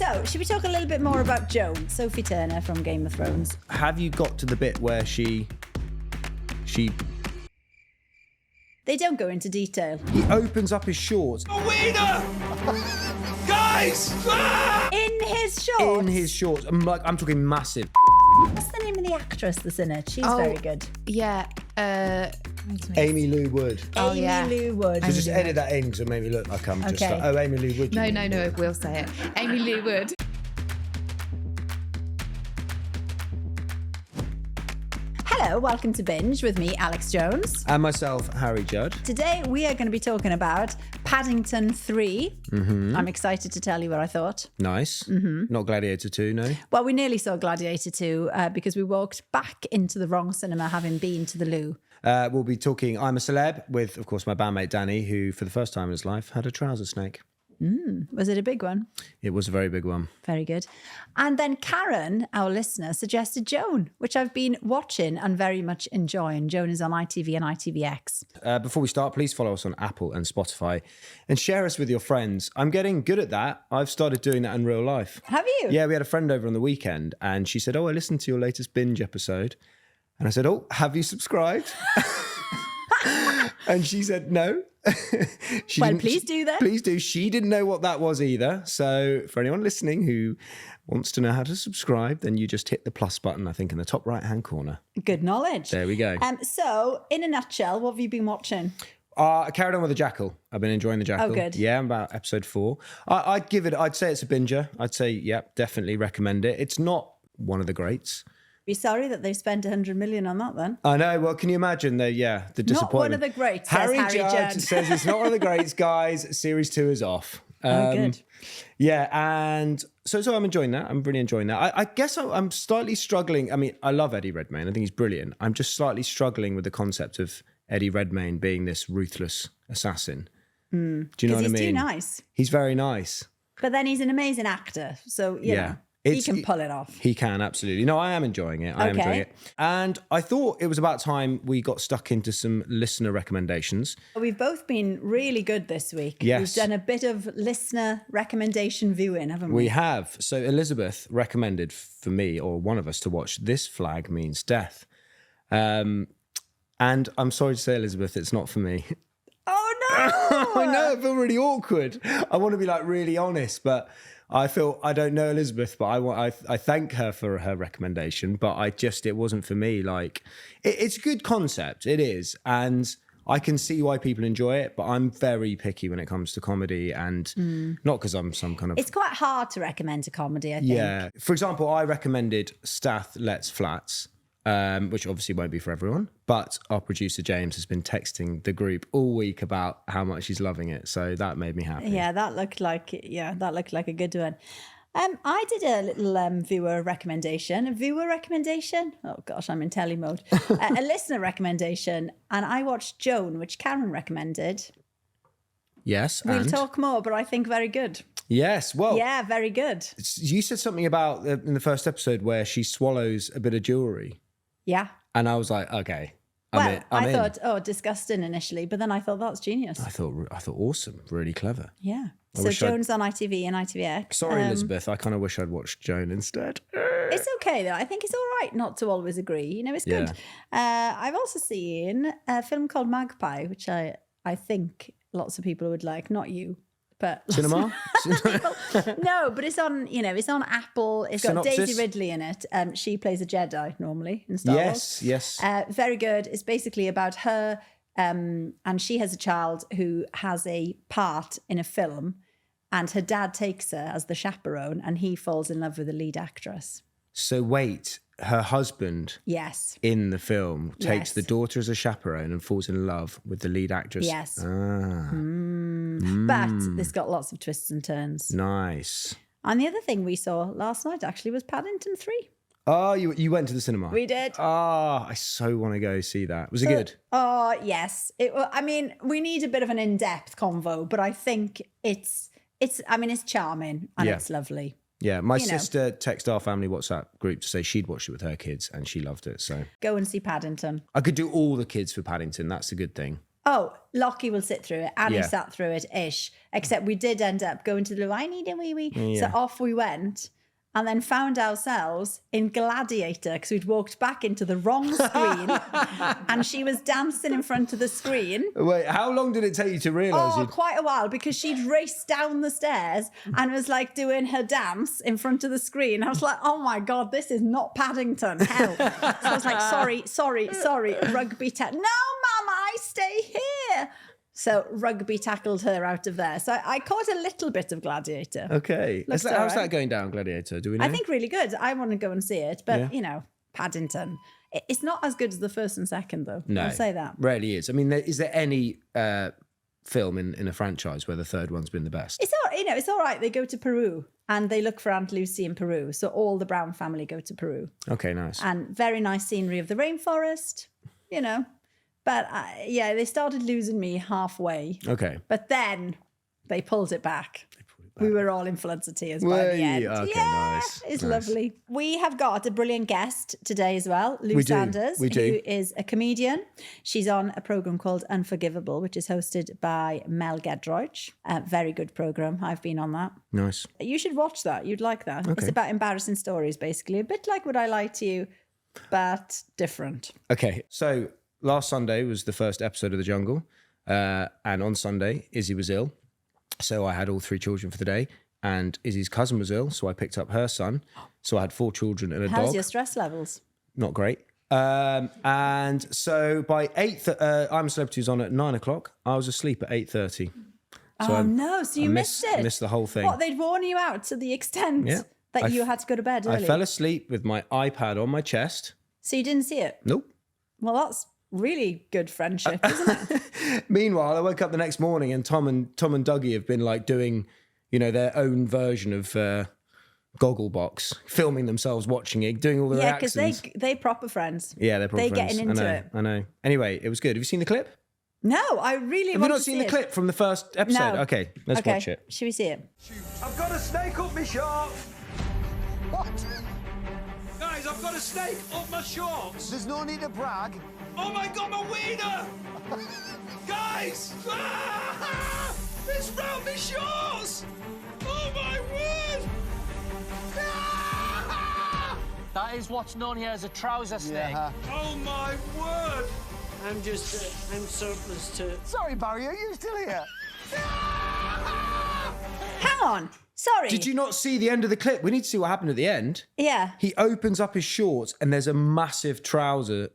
So, should we talk a little bit more about Joan, Sophie Turner from Game of Thrones? Have you got to the bit where she... They don't go into detail. He opens up his shorts. A wiener! Guys! Ah! In his shorts? In his shorts. I'm talking massive. What's the name of the actress that's in it? She's very good. Yeah. Amy Lou Wood. Amy Lou Wood. So just edit that in because it made me look like I'm just Okay. like, oh, Amy Lou Wood. No, we'll say it. Amy Lou Wood. Hello, welcome to Binge with me, Alex Jones. And myself, Harry Judd. Today we are going to be talking about Paddington 3. Mm-hmm. I'm excited to tell you what I thought. Nice. Mm-hmm. Not Gladiator 2, no? Well, we nearly saw Gladiator 2 because we walked back into the wrong cinema having been to the loo. We'll be talking I'm a Celeb with, of course, my bandmate Danny, who for the first time in his life had a trouser snake. Was it a big one? It was a very big one. Very good. And then Karen, our listener, suggested Joan, which I've been watching and very much enjoying. Joan is on ITV and ITVX. Before we start, please follow us on Apple and Spotify and share us with your friends. I'm getting good at that. I've started doing that in real life. Have you? Yeah, we had a friend over on the weekend and she said, oh, I listened to your latest binge episode. And I said, oh, have you subscribed? And she said, no. Please do that. Please do. She didn't know what that was either. So for anyone listening who wants to know how to subscribe, then you just hit the plus button, I think, in the top right-hand corner. Good knowledge. There we go. So, in a nutshell, what have you been watching? I carried on with the Jackal. I've been enjoying the Jackal. Oh, good. Yeah, I'm about episode 4. I'd say it's a binger. I'd say, yeah, definitely recommend it. It's not one of the greats. Be sorry that they spent 100 million on that then. I know. Well, can you imagine the disappointment? Not one of the greats, says Harry Judd. says it's not one of the greats, guys. Series 2 is off. Good. Yeah, and so I'm enjoying that. I'm really enjoying that. I guess I'm slightly struggling. I mean, I love Eddie Redmayne. I think he's brilliant. I'm just slightly struggling with the concept of Eddie Redmayne being this ruthless assassin. Do you know what I mean? He's too nice. He's very nice. But then he's an amazing actor. So, you know. He can pull it off. He can, absolutely. No, I am enjoying it. I am enjoying it. And I thought it was about time we got stuck into some listener recommendations. We've both been really good this week. Yes. We've done a bit of listener recommendation viewing, haven't we? We have. So Elizabeth recommended for me, or one of us, to watch This Flag Means Death. And I'm sorry to say, Elizabeth, it's not for me. Oh, no! I know, I feel really awkward. I want to be like really honest, but I feel I don't know Elizabeth, but I thank her for her recommendation, but it wasn't for me. Like, it's a good concept, it is, and I can see why people enjoy it, but I'm very picky when it comes to comedy, and not because I'm some kind of... It's quite hard to recommend a comedy, I think. Yeah. For example, I recommended Stath Lets Flats, which obviously won't be for everyone, but our producer James has been texting the group all week about how much he's loving it, so that made me happy. Yeah, that looked like a good one. I did a little viewer recommendation. Oh gosh, I'm in telly mode. A listener recommendation, and I watched Joan, which Karen recommended. Yes, We'll talk more, but I think very good. Yes, well... Yeah, very good. You said something about, in the first episode, where she swallows a bit of jewellery. Yeah. And I was like, okay, I I'm in. thought, oh, disgusting initially, but then I thought that's genius. I thought awesome, really clever. Yeah. So Joan's on ITV and ITVX. Sorry, Elizabeth, I kind of wish I'd watched Joan instead. It's okay though. I think it's all right not to always agree. You know, it's good. I've also seen a film called Magpie, which I think lots of people would like. Not you. But Cinema? No, but it's on Apple. It's got Synopsis? Daisy Ridley in it. She plays a Jedi normally in Star Wars. Yes. Very good. It's basically about her, and she has a child who has a part in a film, and her dad takes her as the chaperone, and he falls in love with the lead actress. So wait, her husband Yes. in the film takes Yes. the daughter as a chaperone and falls in love with the lead actress? Yes. Ah, But this got lots of twists and turns. nice. And the other thing we saw last night actually was Paddington 3. Oh, you went to the cinema? We did. Oh, I so want to go see that. Was it good? Oh, yes. I mean, we need a bit of an in-depth convo, but I think it's charming and Yeah. it's lovely. Yeah, my sister texted our family WhatsApp group to say she'd watched it with her kids and she loved it. So Go and see Paddington. I could do all the kids for Paddington. That's a good thing. Oh, Lockie will sit through it. Annie Yeah. sat through it ish. Except we did end up going to the I need a wee wee. So off we went. And then found ourselves in Gladiator because we'd walked back into the wrong screen and she was dancing in front of the screen. Wait, how long did it take you to realise Oh, you'd... quite a while because she'd raced down the stairs and was like doing her dance in front of the screen. I was like, oh my God, this is not Paddington. Hell. So I was like, sorry, rugby tackle. No, Mama, I stay here. So rugby tackled her out of there. So I caught a little bit of Gladiator. Okay. Looks How's alright. that going down, Gladiator? Do we know? I think really good. I want to go and see it. But, Paddington. It's not as good as the first and second, though. No. I'll say that. Rarely is. I mean, is there any film in a franchise where the third one's been the best? It's all right. They go to Peru and they look for Aunt Lucy in Peru. So all the Brown family go to Peru. Okay, nice. And very nice scenery of the rainforest, But they started losing me halfway. Okay. But then they pulled it back. We were all in floods of tears by Way, the end. okay, yeah, nice, it's nice. lovely. We have got a brilliant guest today as well, Lou We do, Sanders, we do. who is a comedian. She's on a programme called Unforgivable, which is hosted by Mel Gedroich. A very good programme. I've been on that. Nice. You should watch that. You'd like that. Okay. It's about embarrassing stories, basically. A bit like Would I Lie to You, but different. Okay, so last Sunday was the first episode of The Jungle. And on Sunday, Izzy was ill. So I had all 3 children for the day. And Izzy's cousin was ill, so I picked up her son. So I had 4 children and a How's dog. your stress levels? Not great. And so by 8, I'm a Celebrity was on at 9 o'clock. I was asleep at 8:30. So you missed it. Missed the whole thing. What, they'd worn you out to the extent Yeah. that you had to go to bed early? I fell asleep with my iPad on my chest. So you didn't see it? Nope. Well, that's really good friendship, isn't it? Meanwhile, I woke up the next morning and Tom and Dougie have been like doing, their own version of Gogglebox, filming themselves watching it, doing all the Yeah, because reactions. they proper friends. Yeah, they're proper they friends. getting into it. I know. Anyway, it was good. Have you seen the clip? No, I really Have you want not to seen see the it. clip from the first episode? No. Okay, let's watch it. Should we see it? I've got a snake up my shorts. What? Guys, I've got a snake up my shorts. There's no need to brag. Oh my God, my wiener! Guys! Ah! It's round my shorts! Oh my word! Ah! That is what's known here as a trouser snake. Yeah. Oh my word! I'm surplus to... Sorry, Barry, are you still here? Hang on. Sorry. Did you not see the end of the clip? We need to see what happened at the end. Yeah. He opens up his shorts and there's a massive trouser.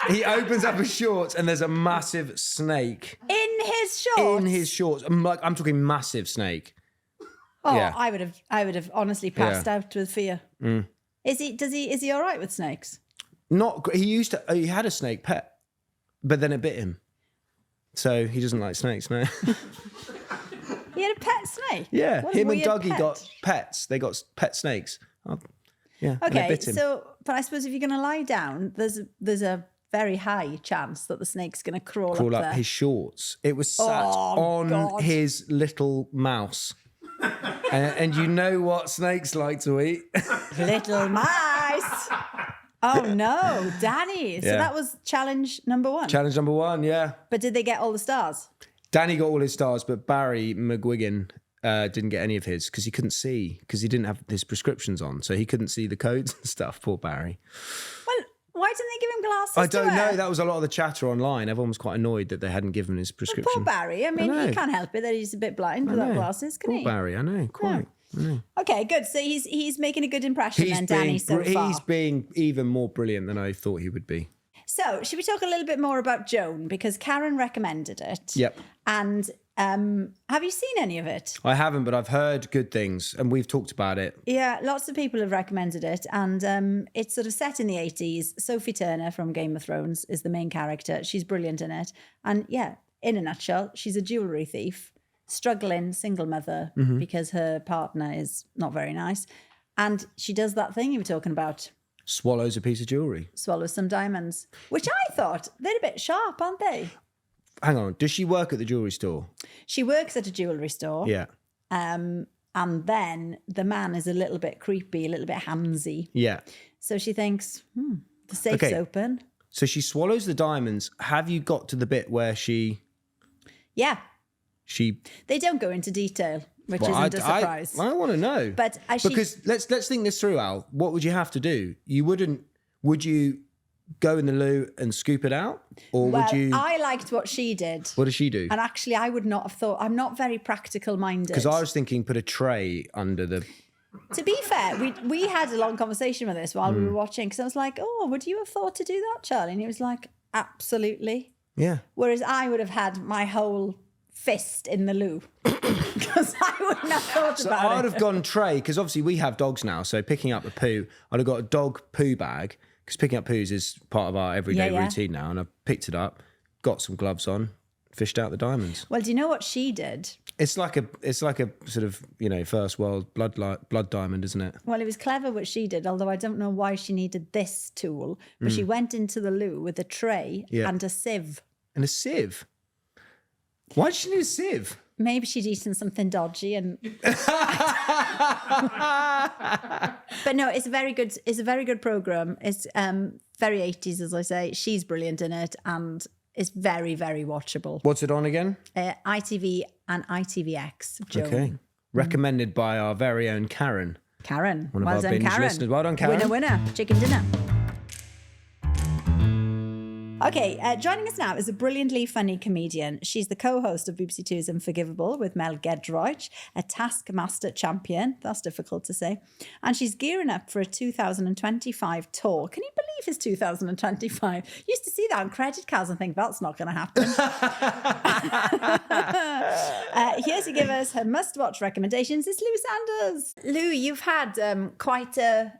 He opens up his shorts and there's a massive snake In his shorts? in his shorts. I'm talking massive snake. Oh, Yeah. I would have honestly passed Yeah. out with fear. Is he all right with snakes? He had a snake pet, but then it bit him. So he doesn't like snakes now. He had a pet snake? Yeah, What a him and weird Dougie pet. got pets. They got pet snakes. Yeah, and it Okay, bit him. but I suppose if you're going to lie down, there's a very high chance that the snake's going to crawl Crawl up up there. his shorts. It was sat Oh, on God. his little mouse. And you know what snakes like to eat? Little mice. Oh no, Danny. So Yeah. that was challenge number 1. Challenge number 1, yeah. But did they get all the stars? Danny got all his stars, but Barry McGuigan didn't get any of his because he couldn't see, because he didn't have his prescriptions on. So he couldn't see the codes and stuff, poor Barry. Well, why didn't they give him glasses? I to don't know. wear? That was a lot of the chatter online. Everyone was quite annoyed that they hadn't given his prescription. Poor Barry. I mean, know. he can't help it that he's a bit blind without glasses, can Poor he? Barry, I know, quite. I know. Okay, good. So he's making a good impression then, Danny, so far. He's being even more brilliant than I thought he would be. So, should we talk a little bit more about Joan? Because Karen recommended it. Yep. And have you seen any of it? I haven't, but I've heard good things, and we've talked about it. Yeah, lots of people have recommended it. And it's sort of set in the 80s. Sophie Turner from Game of Thrones is the main character. She's brilliant in it. And yeah, in a nutshell, she's a jewellery thief, struggling single mother because her partner is not very nice. And she does that thing you were talking about, Swallows a piece of jewellery. swallows some diamonds, which I thought they're a bit sharp, aren't they? Hang on, does she work at the jewellery store? She works at a jewellery store. Yeah. And then the man is a little bit creepy, a little bit handsy. Yeah. So she thinks, the safe's Okay. open. So she swallows the diamonds. Have you got to the bit where she? They don't go into detail, which Well, isn't a surprise. I want to know. But because let's think this through, Al. What would you have to do? Would you go in the loo and scoop it out, or would you? I liked what she did. What does she do? And actually, I would not have thought. I'm not very practical minded. Because I was thinking, put a tray under the. To be fair, we had a long conversation with this while we were watching, because I was like, "Oh, would you have thought to do that, Charlie?" And he was like, "Absolutely." Yeah. Whereas I would have had my whole fist in the loo because I wouldn't have thought about it. I'd have gone tray, because obviously we have dogs now. So picking up a poo, I'd have got a dog poo bag, because picking up poos is part of our everyday routine now. And I picked it up, got some gloves on, fished out the diamonds. Well, do you know what she did? It's like a sort of, first world blood diamond, isn't it? Well, it was clever what she did, although I don't know why she needed this tool. But she went into the loo with a tray and a sieve. And a sieve? Why did she need a sieve? Maybe she'd eaten something dodgy and. But no, it's a very good. It's a very good program. It's very 80s, as I say. She's brilliant in it, and it's very, very watchable. What's it on again? ITV and ITVX. Joan. Okay. Recommended by our very own Karen. Karen. One of Well our done, binge Karen. listeners. Well done, Karen. Winner. Chicken dinner. Okay, joining us now is a brilliantly funny comedian. She's the co-host of BBC Two's Unforgivable with Mel Gedroich, a Taskmaster champion. That's difficult to say. And she's gearing up for a 2025 tour. Can you believe it's 2025? Used to see that on credit cards and think that's not going to happen. Here to give us her must-watch recommendations is Lou Sanders. Lou, you've had quite a...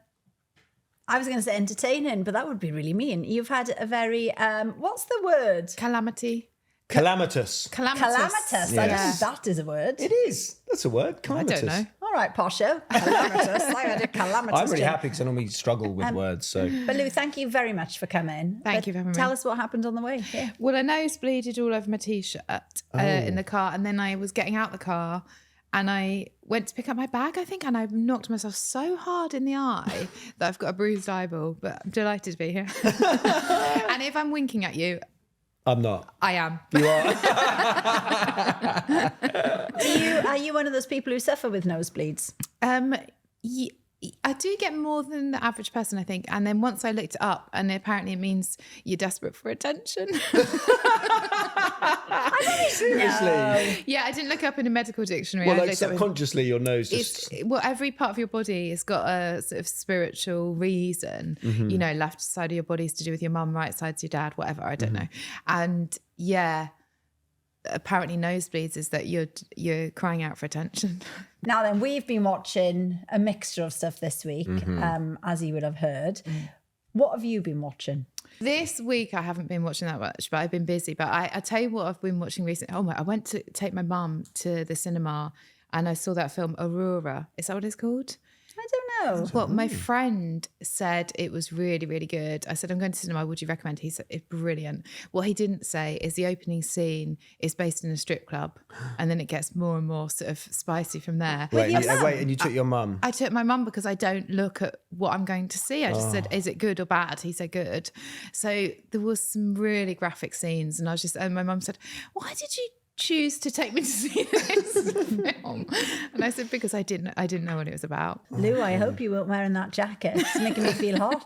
I was going to say entertaining, but that would be really mean. You've had a very, what's the word? Calamity. Calamitous. Calamitous. Yes. I don't think that is a word. It is. That's a word. Calamitous. I don't know. All right, Posho. Calamitous. I had a calamitous. I'm really too. happy because I normally struggle with words. So, But Lou, thank you very much for coming. Thank you for having me. Tell us what happened on the way. Yeah. Well, I nosebleeded all over my T-shirt in the car, and then I was getting out the car and I went to pick up my bag, I think, and I knocked myself so hard in the eye that I've got a bruised eyeball, but I'm delighted to be here. And if I'm winking at you, I'm not. I am. You are. Are you one of those people who suffer with nosebleeds? I do get more than the average person, I think. And then once I looked it up, and apparently it means you're desperate for attention. Seriously. Yeah, I didn't look up in a medical dictionary. Well, I like looked up in- subconsciously, your nose just. Well, every part of your body has got a sort of spiritual reason. You know, left side of your body is to do with your mum, right side's your dad, whatever. I don't know. And yeah, apparently nosebleeds is that you're crying out for attention. Now then, we've been watching a mixture of stuff this week, as you would have heard. What have you been watching? This week I haven't been watching that much, but I've been busy. But I tell you what I've been watching recently. Oh my! I went to take my mum to the cinema, and I saw that film Aurora. Is that what it's called? I don't know. Well, my friend said it was really, really good. I said, I'm going to cinema. Would you recommend? He said, it's brilliant. What he didn't say is the opening scene is based in a strip club. And then it gets more and more sort of spicy from there. Wait, and you took your mum? I took my mum because I don't look at what I'm going to see. I just said, is it good or bad? He said, good. So there was some really graphic scenes. And my mum said, why did you choose to take me to see this film? And I said, because I didn't know what it was about. Lou, I hope you weren't wearing that jacket. It's making me feel hot.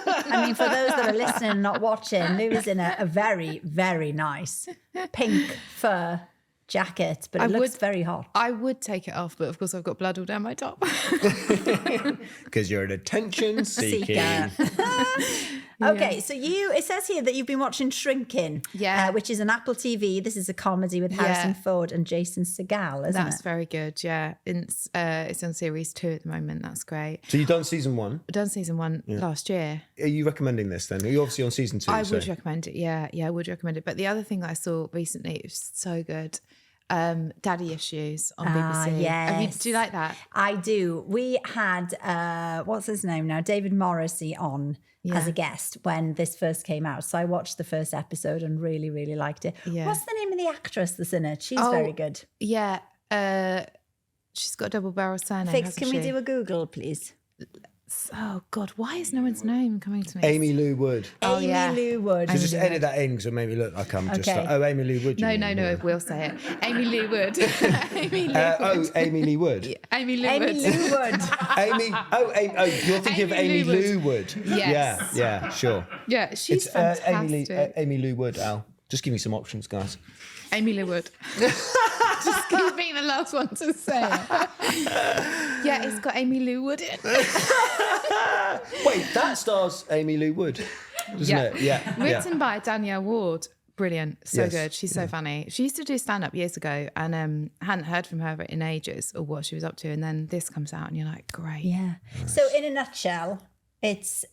I mean, for those that are listening and not watching, Lou is in a very, very nice pink fur jacket, but it looks very hot. I would take it off, but of course I've got blood all down my top. Because you're an attention seeking. Okay, so it says here that you've been watching Shrinking, which is an Apple TV. This is a comedy with Harrison Ford and Jason Segel, isn't it? That's very good, yeah. It's on series 2 at the moment. That's great. So you've done season 1? I've done season 1 last year. Are you recommending this then? Are you obviously on season 2? I would recommend it, yeah, I would recommend it. But the other thing that I saw recently, it was so good. Daddy Issues on BBC. Yes. Do you like that? I do. We had, what's his name now? David Morrissey on as a guest when this first came out. So I watched the first episode and really, really liked it. Yeah. What's the name of the actress that's in it? She's very good. Yeah. She's got a double barrel surname. Fix, can we do a Google, please? Oh God, why is no one's name coming to me? Amy Lou Wood. Oh, yeah. Amy Lou Wood. So just edit that in because it made me look like I'm just Okay. like, oh, Amy Lou Wood. No, we'll say it. Amy Lou Wood. Amy Lou Wood. Amy Lee Wood. Amy Lou Amy Wood. Lou Wood. You're thinking of Amy Amy Lou Lou Wood. Yes. Yeah, sure. Yeah, she's It's fantastic. Amy Lou Wood, Al. Just give me some options, guys. Amy Lou Wood. Just keep being the last one to say it. Yeah, it's got Amy Lou Wood in. Wait, that stars Amy Lou Wood, doesn't it? Yeah. Written by Danielle Ward. Brilliant. So Yes. good. She's so funny. She used to do stand-up years ago and hadn't heard from her in ages or what she was up to. And then this comes out and you're like, great. Yeah. So in a nutshell, it's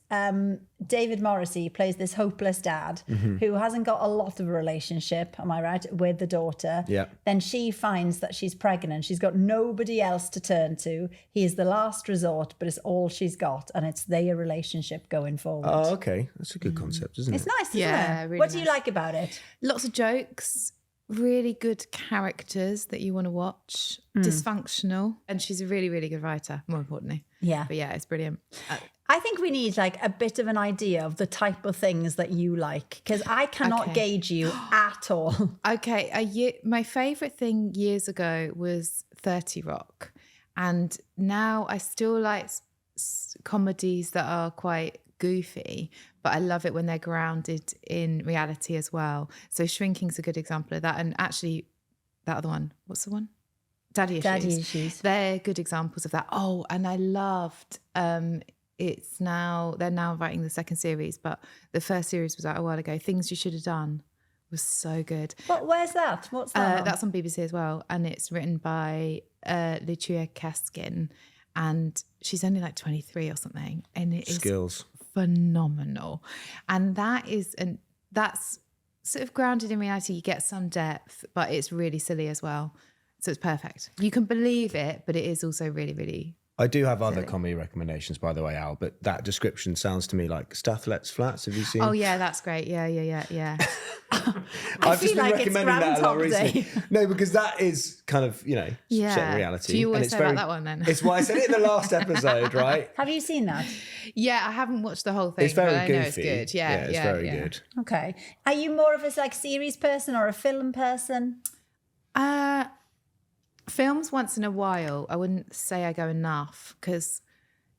David Morrissey plays this hopeless dad who hasn't got a lot of a relationship, am I right, with the daughter. Yeah. Then she finds that she's pregnant. She's got nobody else to turn to. He is the last resort, but it's all she's got, and it's their relationship going forward. Oh, okay. That's a good concept, isn't it? It's nice, isn't Yeah, it? really What do you nice. like about it? Lots of jokes, really good characters that you want to watch, dysfunctional. And she's a really, really good writer, more importantly. Yeah. But yeah, it's brilliant. I think we need like a bit of an idea of the type of things that you like, because I cannot Okay. gauge you at all. Okay, my favourite thing years ago was 30 Rock. And now I still like comedies that are quite goofy, but I love it when they're grounded in reality as well. So Shrinking's a good example of that. And actually, that other one, what's the one? Daddy Issues. Daddy Issues. They're good examples of that. Oh, and I loved they're now writing the second series, but the first series was out a while ago. Things You Should Have Done was so good. But where's that? What's that? That's on BBC as well, and it's written by Lucia Kaskin, and she's only like 23 or something, and it is Skills. phenomenal. And that's sort of grounded in reality. You get some depth, but it's really silly as well. So it's perfect. You can believe it, but it is also really, really. I do have other comedy recommendations, by the way, Al, but that description sounds to me like Stathlet's Flats. Have you seen? Oh yeah, that's great. Yeah. I've just feel been like it's recommending that a lot Groundhog Day. recently. No, because that is kind of, set in reality. Do you and always it's say very, about that one then? It's why I said it in the last episode, right? Have you seen that? Yeah, I haven't watched the whole thing, It's very but I goofy. know it's good. Yeah, it's very good. Okay. Are you more of a like series person or a film person? Films once in a while. I wouldn't say I go enough because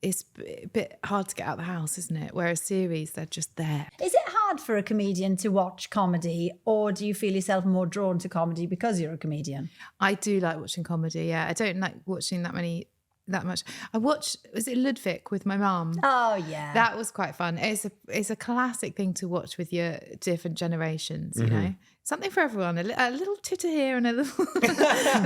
it's a bit hard to get out of the house, isn't it? Whereas series, they're just there. Is it hard for a comedian to watch comedy, or do you feel yourself more drawn to comedy because you're a comedian? I do like watching comedy. Yeah, I don't like watching that much. I watched, was it Ludwig with my mum? Oh yeah. That was quite fun. It's a classic thing to watch with your different generations, you know. Something for everyone. A little titter here and a little, a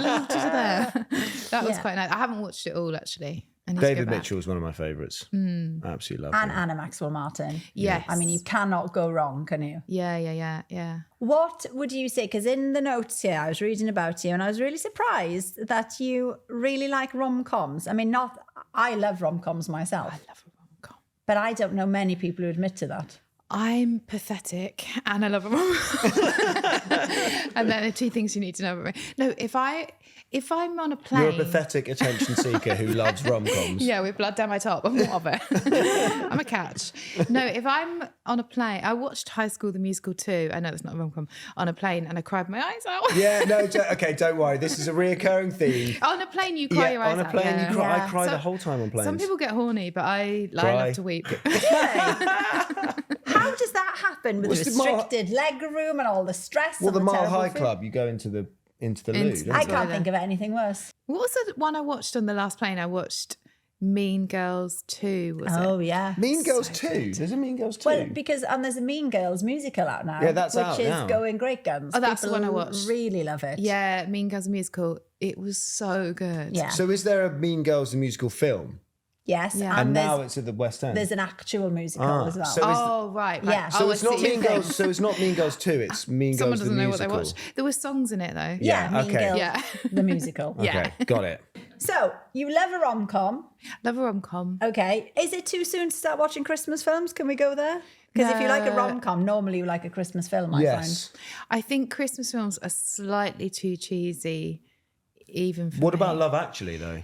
little titter there. That was quite nice. I haven't watched it all actually. I need to David go back. Mitchell is one of my favourites. Absolutely love and him. Anna Maxwell Martin. Yes. I mean, you cannot go wrong, can you? Yeah. What would you say? Because in the notes here, I was reading about you and I was really surprised that you really like rom-coms. I mean, I love rom-coms myself. I love a rom-com. But I don't know many people who admit to that. I'm pathetic and I love a rom-com. And then the two things you need to know about me. No, if I'm on a plane. You're a pathetic attention seeker who loves rom-coms. Yeah, with blood down my top. I'm more of it. I'm a catch. No, if I'm on a plane, I watched High School the Musical too. I know it's not a rom-com. On a plane, and I cried my eyes out. Yeah, no, okay, don't worry. This is a reoccurring theme. On a plane, you cry your eyes on out. a plane, yeah. you cry. Yeah. I cry So- the whole time on planes. Some people get horny, but I Cry. love to weep. How does that happen with What's the the Mile- restricted leg room and all the stress? Well, and the Mile terrible High food? Club, you go into the loo. I don't can't you? think of anything worse. What was the one I watched on the last plane? I watched Mean Girls 2, was Oh it? yeah. Mean Girls 2. There's a Mean Girls 2. Well, because there's a Mean Girls musical out now. Yeah, that's which out is now. going great guns. Oh, that's the People one I watched. Really love it. Yeah, Mean Girls musical. It was so good. Yeah. So is there a Mean Girls the musical film? Yes. Yeah. And there's, now it's at the West End. there's an actual musical as well. so is Oh, right. Yeah. Oh, So I it's not see. Mean Girls. So it's not Mean Girls 2. It's Mean Someone Girls the doesn't know what musical. they watched. There were songs in it though. yeah, Mean okay. Girls, Yeah. the musical. Okay, got it. So you love a rom-com. Love a rom-com. Okay. Is it too soon to start watching Christmas films? Can we go there? Because if you like a No. rom-com, normally you like a Christmas film, I Yes. I think Christmas films are slightly too cheesy, even for What me. about Love Actually though?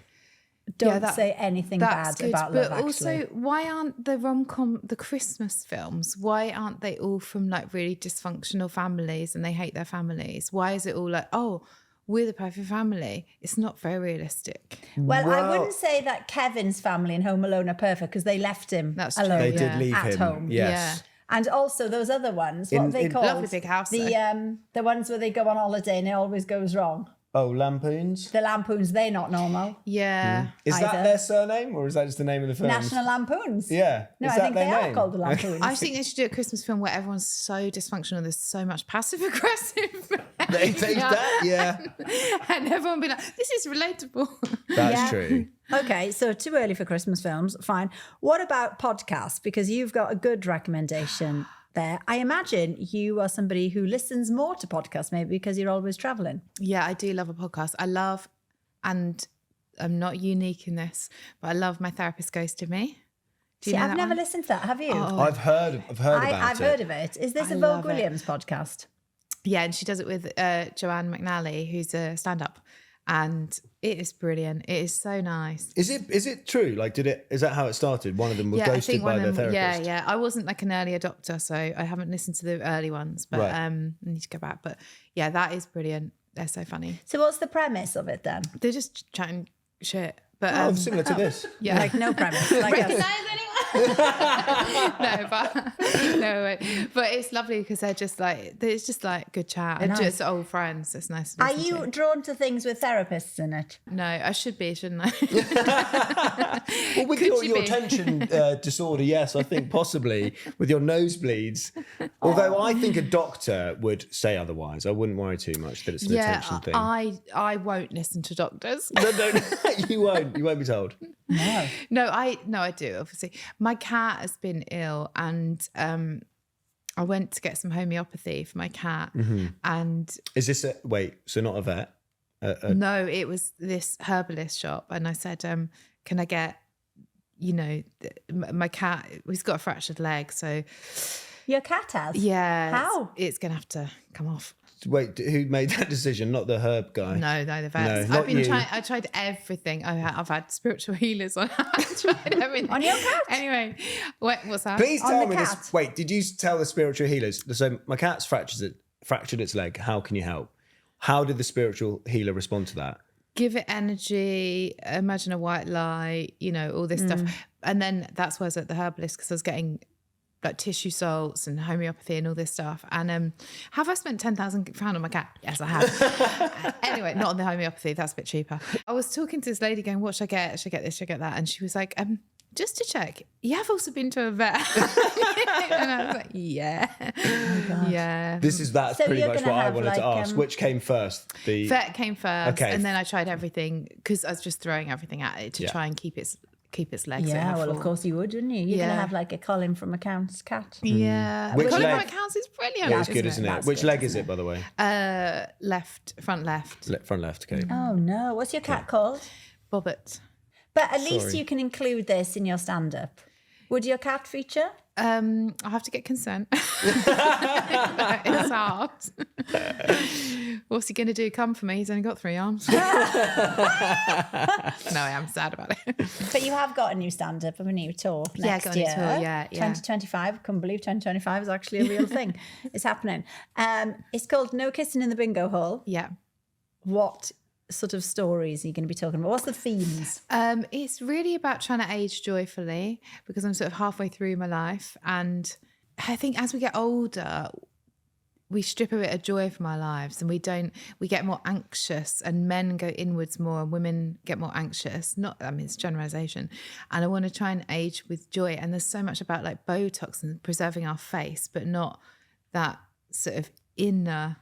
don't say anything bad good. about But Love also, Actually. why aren't the Christmas films, why aren't they all from like really dysfunctional families and they hate their families? Why is it all like, oh, we're the perfect family? It's not very realistic. Well, I wouldn't say that Kevin's family in Home Alone are perfect because they left him That's true, alone. They did Yeah. leave At him. home. Yes. And also those other ones, what are they called? Lovely big house, The ones where they go on holiday and it always goes wrong. Oh, Lampoons? The Lampoons, they're not normal. Yeah. Is that Either. their surname or is that just the name of the film? National Lampoons. Yeah. No, Is I that think their they are name? called the Lampoons. I think they should do a Christmas film where everyone's so dysfunctional. There's so much passive aggressive. They take that, yeah. And everyone be like, this is relatable. That's Yeah. true. Okay, so too early for Christmas films. Fine. What about podcasts? Because you've got a good recommendation there. I imagine you are somebody who listens more to podcasts, maybe because you're always traveling. Yeah, I do love a podcast. I love, and I'm not unique in this, but I love My Therapist Goes to Me. Do you See, know I've that never one? listened to that. Have you? I've heard about I've it. heard of it. Is this I a love Vogue it. Williams podcast? Yeah, and she does it with Joanne McNally, who's a stand-up, and it is brilliant. It is so nice. Is it true? Like, is that how it started? One of them was I ghosted think by one their of them. therapist. Yeah. I wasn't like an early adopter, so I haven't listened to the early ones, but Right. I need to go back. But yeah, that is brilliant. They're so funny. So what's the premise of it then? They're just chatting shit. But Oh, similar to this. yeah, Like no premise. Like us. but it's lovely because it's just like good chat and Nice. just old friends. It's nice. To Are listen you to. drawn to things with therapists in it? No, I should be, shouldn't I? Well, with Could your, you your be? tension disorder, yes, I think possibly with your nosebleeds. Although I think a doctor would say otherwise. I wouldn't worry too much that it's an Yeah, attention thing. I won't listen to doctors. No, you won't. You won't be told. No, I do, obviously. My cat has been ill and I went to get some homeopathy for my cat and Is this so not a vet? no, it was this herbalist shop and I said, can I get, my cat, he's got a fractured leg, so Your cat has? yeah. How? It's going to have to come off. Wait, who made that decision? Not the herb guy. No, the vets. No, not you. I tried everything. I've had spiritual healers on. I tried everything. On your cat? Anyway, what's that? Please On tell the me cat. this. Wait, did you tell the spiritual healers? So my cat's fractured its leg. How can you help? How did the spiritual healer respond to that? Give it energy, imagine a white light, all this stuff. And then that's why I was at the herbalist because I was getting like tissue salts and homeopathy and all this stuff. And have I spent £10,000 on my cat? Yes, I have. Anyway, not on the homeopathy. That's a bit cheaper. I was talking to this lady going, what should I get? Should I get this? Should I get that? And she was like, just to check, you have also been to a vet. And I was like, yeah. Yeah. That's So pretty you're much gonna what I have, wanted to like, ask. Which came first? The Vet came first. Okay. And then I tried everything because I was just throwing everything at it to Yeah. try and keep its legs. Yeah, in well, of full. course you would, wouldn't you? You're going to Yeah. have like a Colin from Accounts cat. Yeah. Which Colin leg? from Accounts is brilliant. Yeah, it's good, isn't it? That's Which good, leg is it, by the way? Front left. Front left. Okay. Oh no, what's your cat called? Bobbit. But at least Sorry. you can include this in your stand-up. Would your cat feature? I'll have to get consent. It's hard. What's he going to do? Come for me? He's only got 3 arms. No, I am sad about it. But you have got a new stand-up, a new tour Yeah, next got a new year. tour, yeah. 2025. I couldn't believe 2025 is actually a real thing. It's happening. It's called No Kissing in the Bingo Hall. Yeah. What sort of stories are you going to be talking about? What's the themes? It's really about trying to age joyfully because I'm sort of halfway through my life. And I think as we get older, we strip a bit of joy from our lives and we get more anxious and men go inwards more and women get more anxious. It's generalization. And I want to try and age with joy. And there's so much about like Botox and preserving our face, but not that sort of inner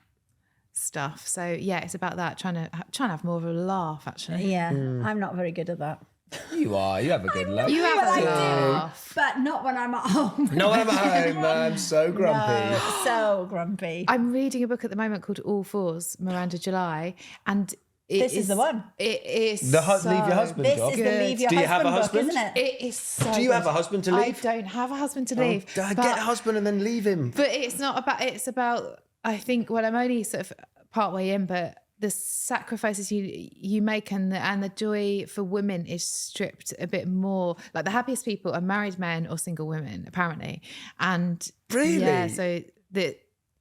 stuff. So yeah, it's about that, trying to have more of a laugh actually. Yeah, I'm not very good at that. You are. You have a good laugh. You have Well, a I do, laugh. but not when I'm at home. No, I'm at home. I'm so grumpy. No, so grumpy. I'm reading a book at the moment called All Fours, Miranda July, and This is the one. It is Leave your husband This job. is the Leave Your Do you have Husband a book, husband? isn't it? It is so. Do you have a husband to leave? I don't have a husband to leave. Get a husband and then leave him. But it's not about. It's about. I think. Well, I'm only sort of part way in, but the sacrifices you make and the joy for women is stripped a bit more. Like the happiest people are married men or single women, apparently. And Really? yeah, so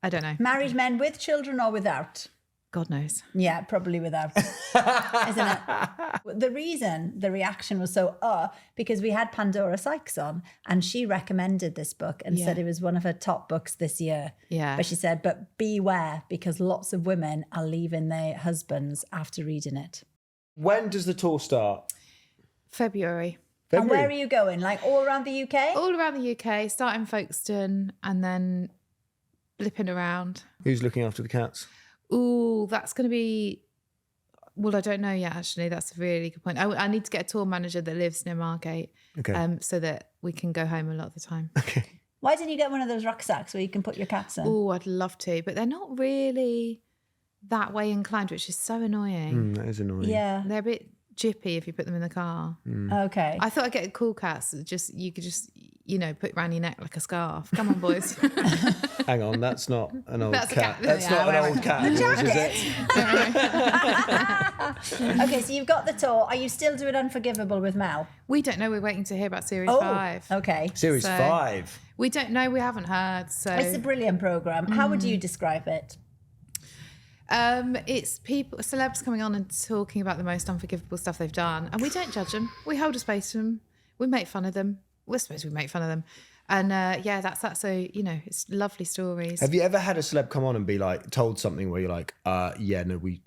I don't know. Married men with children or without? God knows. Yeah, probably without, isn't it? The reason the reaction was so, because we had Pandora Sykes on and she recommended this book and said it was one of her top books this year. Yeah. But she said, but beware, because lots of women are leaving their husbands after reading it. When does the tour start? February. And where are you going? Like all around the UK? All around the UK, starting Folkestone and then blipping around. Who's looking after the cats? Ooh, that's going to be... Well, I don't know yet, actually. That's a really good point. I need to get a tour manager that lives near Margate, so that we can go home a lot of the time. Okay. Why didn't you get one of those rucksacks where you can put your cats in? Oh, I'd love to, but they're not really that way inclined, which is so annoying. That is annoying. Yeah. They're a bit jippy if you put them in the car. Okay. I thought I'd get cool cats that you could just put around your neck like a scarf. Come on, boys. Hang on, that's not an old That's a cat. cat. That's Yeah, not an old cat, of yours, is it? Okay, so you've got the tour. Are you still doing Unforgivable with Mel? We don't know. We're waiting to hear about Series 5. Okay. Series So- 5. We don't know. We haven't heard. So It's a brilliant programme. How would you describe it? it's celebs coming on and talking about the most unforgivable stuff they've done, and we don't judge them. We hold a space for them. We make fun of them. We're supposed to make fun of them, and that's that. So it's lovely stories. Have you ever had a celeb come on and be like, told something where you're like,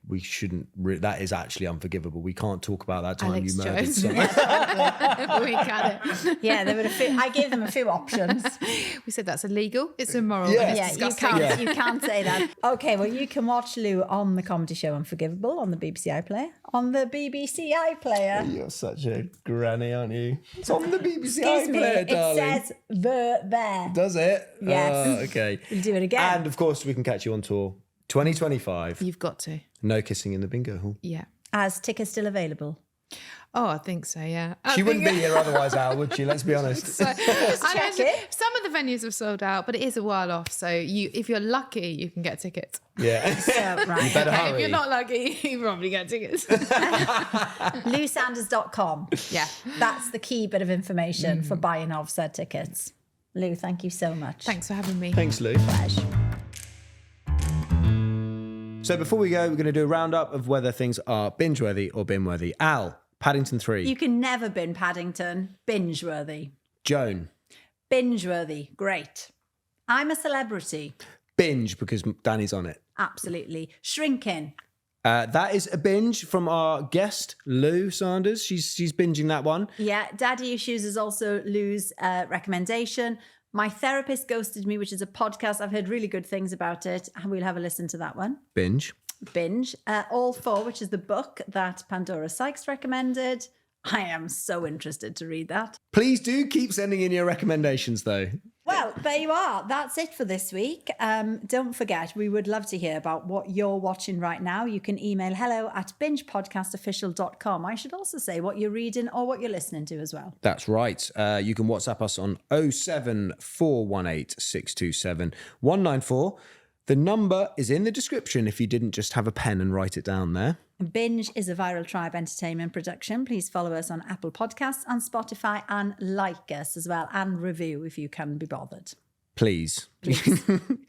we shouldn't, that is actually unforgivable. We can't talk about that time Alex you murdered Jones. someone. We got it. Yeah, there were I gave them a few options. We said that's illegal. It's immoral. Yeah. And Yeah, it's you disgusting. can't. You can't say that. Okay, well, you can watch Lou on the comedy show Unforgivable on the BBC iPlayer. On the BBC iPlayer. You're such a granny, aren't you? It's on the BBC Excuse me, iPlayer, it darling. says there. Does it? Yes. Okay. We'll do it again. And of course, we can catch you on tour 2025. You've got to. No kissing in the bingo hall. Yeah. As tickets still available. Oh, I think so. Yeah. She wouldn't be here otherwise, Al, would she? Let's be honest. check it. Some of the venues have sold out, but it is a while off. So if you're lucky, you can get tickets. Yeah. So, right. You better hurry. If you're not lucky, you probably get tickets. LouSanders.com. Yeah. That's the key bit of information for buying of said tickets. Lou, thank you so much. Thanks for having me. Thanks, Lou. Pleasure. So before we go, we're going to do a roundup of whether things are binge-worthy or bin-worthy. Al, Paddington 3. You can never bin Paddington. Binge-worthy. Joan, Binge-worthy. Great. I'm a celebrity. binge because Danny's on it. Absolutely. Shrinking. That is a binge from our guest, Lou Sanders. She's binging that one. Yeah. Daddy Issues is also Lou's recommendation. My Therapist Ghosted Me, which is a podcast. I've heard really good things about it. And we'll have a listen to that one. Binge. Binge. All Four, which is the book that Pandora Sykes recommended. I am so interested to read that. Please do keep sending in your recommendations, though. Well, there you are. That's it for this week. Don't forget, we would love to hear about what you're watching right now. You can email hello@bingepodcastofficial.com. I should also say what you're reading or what you're listening to as well. That's right. You can WhatsApp us on 07418 627 194. The number is in the description if you didn't just have a pen and write it down there. Binge is a Viral Tribe Entertainment production. Please follow us on Apple Podcasts and Spotify and like us as well and review if you can be bothered. Please.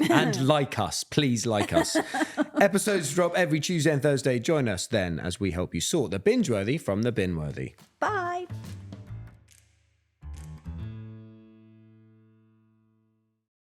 And like us. Please like us. Episodes drop every Tuesday and Thursday. Join us then as we help you sort the binge-worthy from the bin-worthy. Bye.